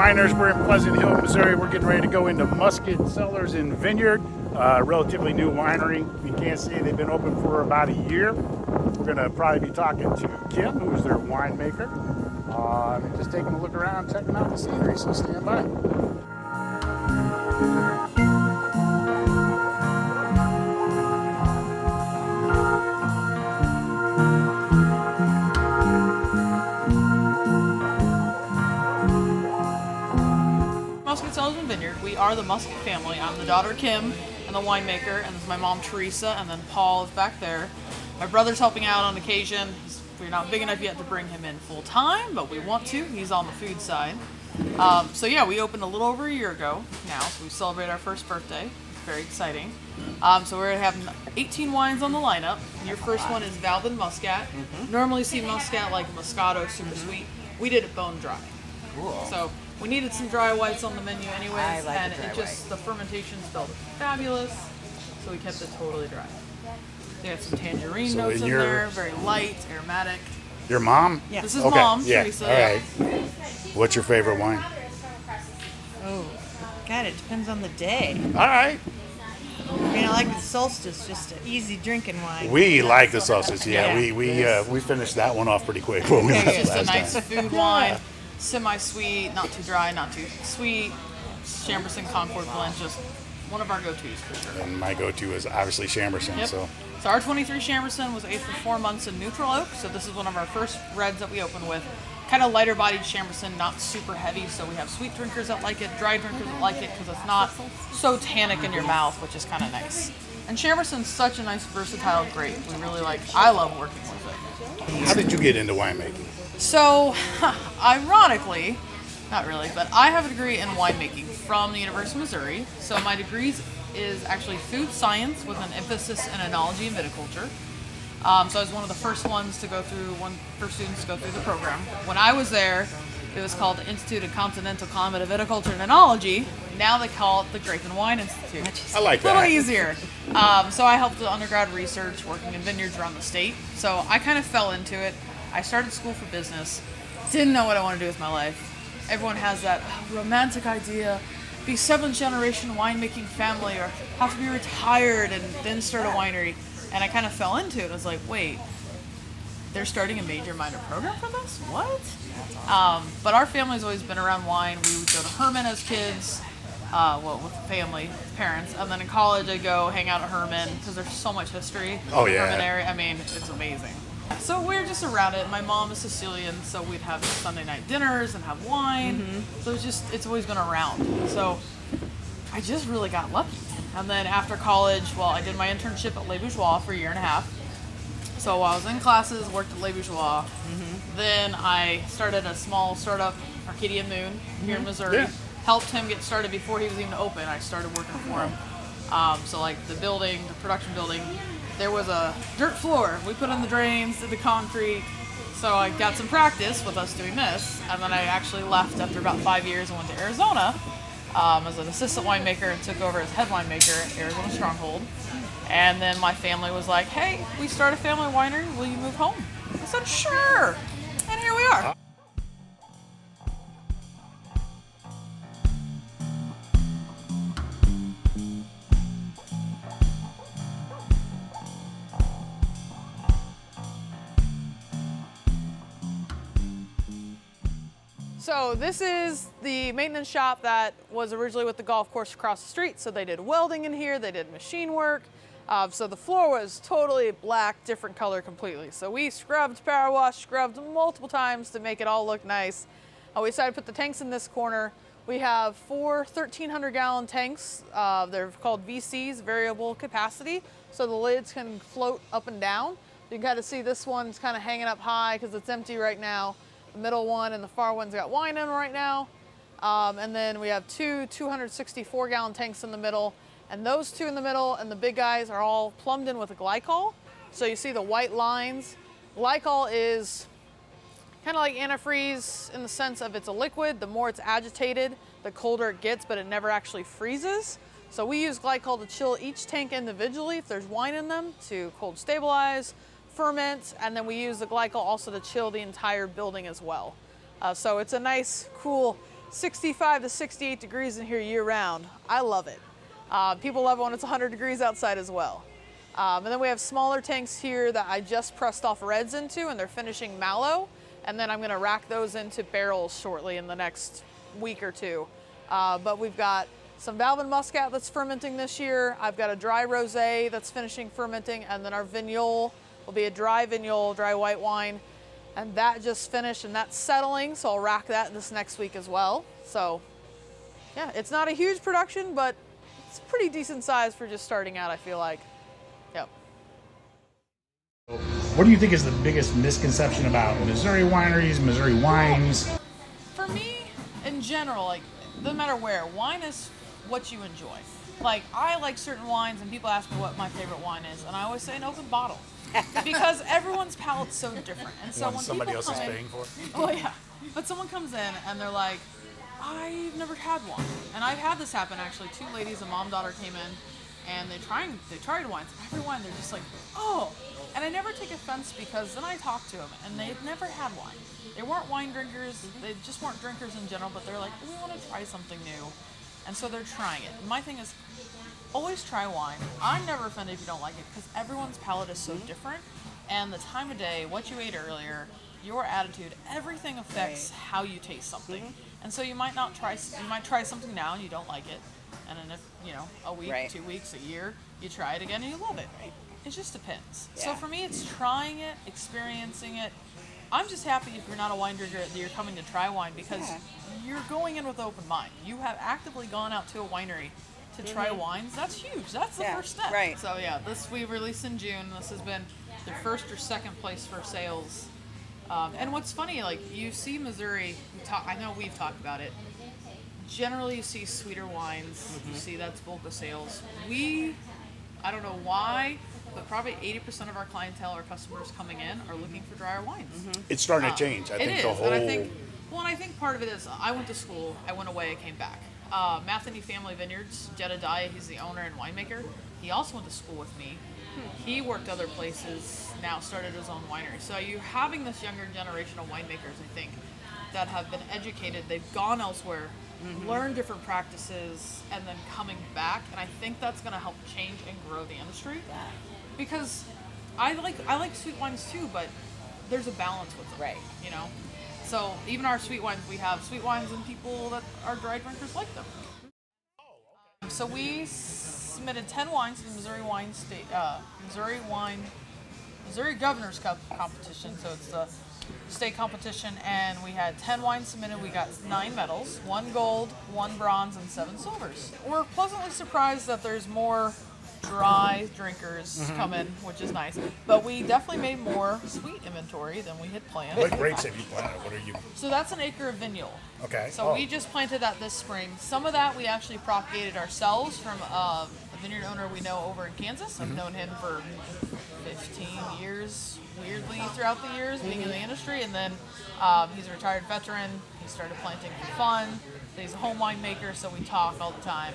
Winers. We're in Pleasant Hill, Missouri. We're getting ready to go into Musket, Cellars, and Vineyard. Relatively new winery. You can't see they've been open for about a year. We're going to probably be talking to Kim, who's their winemaker, and just taking a look around, checking out the scenery. So stand by. Musket, Cellars, and Vineyard. We are the Musket family. I'm the daughter Kim and the winemaker, and this is my mom Teresa, and then Paul is back there. My brother's helping out on occasion. We're not big enough yet to bring him in full time, but we want to. He's on the food side. So yeah, we opened a little over a year ago now, so we celebrate our first birthday. Very exciting. So we're having 18 wines on the lineup. Your first one is Valvin Muscat. Normally see Muscat like Moscato, super sweet. We did it bone dry. Cool. So we needed some dry whites on the menu anyways, I like and a dry it just, the fermentation smelled fabulous, so we kept it totally dry. They had some tangerine notes in there, very light, aromatic. Your mom? Yeah. This is Okay. Mom, Yeah. Teresa. All right. What's your favorite wine? Oh, God, it depends on the day. All right. I mean, I like the Solstice, just an easy drinking wine. We like the sausage. Yeah, Yeah. we finished that one off pretty quick when we It's left just a last nice time. food wine, semi-sweet, not too dry, not too sweet. Chamberson Concord blend, just one of our go-tos for sure. And my go-to is obviously Chamberson. Yep. So our 23 Chamberson was aged for 4 months in neutral oak, so this is one of our first reds that we opened with. Kind of lighter bodied Chamberson, not super heavy, so we have sweet drinkers that like it, dry drinkers that like it because it's not so tannic in your mouth, which is kind of nice. And Chamberson's such a nice versatile grape. We really like, I love working with it. how did you get into winemaking? So, ironically, not really, but I have a degree in winemaking from the University of Missouri. So my degree is actually food science with an emphasis in enology and viticulture. So I was one of the first ones to go through, first students to go through the program. When I was there, it was called the Institute of Continental Climate of Viticulture and Enology. Now they call it the Grape and Wine Institute. I like A little that. easier. So I helped with undergrad research, working in vineyards around the state. So I kind of fell into it. I started school for business. Didn't know what I wanted to do with my life. Everyone has that romantic idea, be 7th generation winemaking family, or have to be retired and then start a winery. And I kind of fell into it. I was like, wait, they're starting a major minor program for this? What? But our family's always been around wine. We would go to Herman as kids, with family, parents. And then in college, I'd go hang out at Herman because there's so much history. Oh, yeah. Herman area. I mean, it's amazing. So we're just around it. My mom is Sicilian, so we'd have Sunday night dinners and have wine. So it's always been around. So I just really got lucky. And then after college, I did my internship at Les Bourgeois for a year and a half. So while I was in classes, worked at Les Bourgeois. Then I started a small startup, Arcadia Moon, here in Missouri. Yeah. Helped him get started before he was even open. I started working for him. So like the building, the production building, there was a dirt floor. We put in the drains, did the concrete. So I got some practice with us doing this. And then I actually left after about 5 years and went to Arizona as an assistant winemaker and took over as head winemaker at Arizona Stronghold. And then my family was like, hey, we start a family winery. Will you move home? I said, sure. And here we are. So this is the maintenance shop that was originally with the golf course across the street. So they did welding in here, they did machine work. So the floor was totally black, different color completely. So we scrubbed, power washed, scrubbed multiple times to make it all look nice. We decided to put the tanks in this corner. We have 4 1,300 gallon tanks. They're called VCs, variable capacity. So the lids can float up and down. You can kind of see this one's kind of hanging up high because it's empty right now. The middle one and the far one's got wine in right now. And then we have 2 264 gallon tanks in the middle. And those 2 in the middle and the big guys are all plumbed in with a glycol. So you see the white lines. Glycol is kind of like antifreeze in the sense of it's a liquid. The more it's agitated, the colder it gets, but it never actually freezes. So we use glycol to chill each tank individually if there's wine in them to cold stabilize, ferment, and then we use the glycol also to chill the entire building as well. So it's a nice, cool 65 to 68 degrees in here year round. I love it. People love it when it's 100 degrees outside as well. And then we have smaller tanks here that I just pressed off reds into, and they're finishing mallow. And then I'm gonna rack those into barrels shortly in the next week or two. But we've got some Valvin Muscat that's fermenting this year. I've got a dry rosé that's finishing fermenting, and then our Vignoble will be a dry Vignoble, dry white wine. And that just finished and that's settling, so I'll rack that this next week as well. So yeah, it's not a huge production, but it's pretty decent size for just starting out, I feel like. Yep. What do you think is the biggest misconception about Missouri wineries, Missouri wines? For me, in general, like, no matter where, wine is what you enjoy. Like, I like certain wines, and people ask me what my favorite wine is, and I always say an open bottle. Because everyone's palate's so different. And so when somebody people else is come in, paying for it. oh yeah. But someone comes in and they're like, I've never had one. And I've had this happen actually. Two ladies, a mom and daughter came in and they tried wines. Every wine they're just like, oh. And I never take offense because then I talk to them and they've never had wine. They weren't wine drinkers, they just weren't drinkers in general, but they're like, we want to try something new. And so they're trying it. And my thing is, always try wine. I'm never offended if you don't like it because everyone's palate is so different. And the time of day, what you ate earlier, your attitude, everything affects how you taste something. And so you might try something now and you don't like it. And then if, a week, 2 weeks, a year, you try it again and you love it. It just depends. Yeah. So for me, it's trying it, experiencing it. I'm just happy if you're not a wine drinker that you're coming to try wine because you're going in with an open mind. You have actively gone out to a winery to try wines. That's huge. That's the first step. Right. So yeah, this we released in June. This has been the first or second place for sales. And what's funny, like you see Missouri, I know we've talked about it. Generally, you see sweeter wines. You see that's bulk of sales. I don't know why, but probably 80% of our clientele, our customers coming in, are looking for drier wines. It's starting to change. I think the whole. And I think part of it is I went to school, I went away, I came back. Matheny Family Vineyards, Jedediah, he's the owner and winemaker. He also went to school with me. He worked other places, now started his own winery. So you're having this younger generation of winemakers, I think, that have been educated. They've gone elsewhere, learned different practices, and then coming back. And I think that's going to help change and grow the industry. Because I like sweet wines too, but there's a balance with them. Right. So even our sweet wines, we have sweet wines and people that are dry drinkers like them. So we submitted 10 wines to the Missouri Governor's Cup competition. So it's the state competition, and we had 10 wines submitted. We got 9 medals, 1 gold, 1 bronze, and 7 silvers. We're pleasantly surprised that there's more dry drinkers come in, which is nice. But we definitely made more sweet inventory than we had planned. What grapes have you planted? What are you? So that's an acre of Vignoble. Okay. So we just planted that this spring. Some of that we actually propagated ourselves from a vineyard owner we know over in Kansas. I've known him for 15 years, weirdly, throughout the years, being in the industry. And then he's a retired veteran. He started planting for fun. He's a home winemaker, so we talk all the time.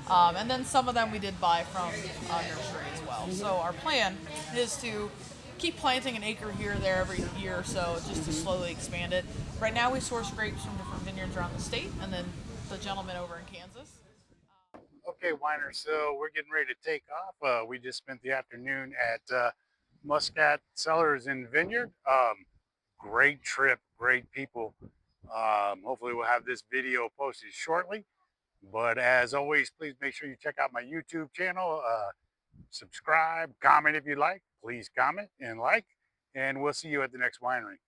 And then some of them we did buy from nursery as well. So our plan is to keep planting an acre here or there every year or so, just to slowly expand it. Right now we source grapes from different vineyards around the state, and then the gentleman over in Kansas. Okay, winers. So we're getting ready to take off. We just spent the afternoon at Musket, Cellars, and Vineyard. Great trip, great people. Hopefully we'll have this video posted shortly. But as always, please make sure you check out my YouTube channel. Subscribe, comment if you like. Please comment and like. And we'll see you at the next winery.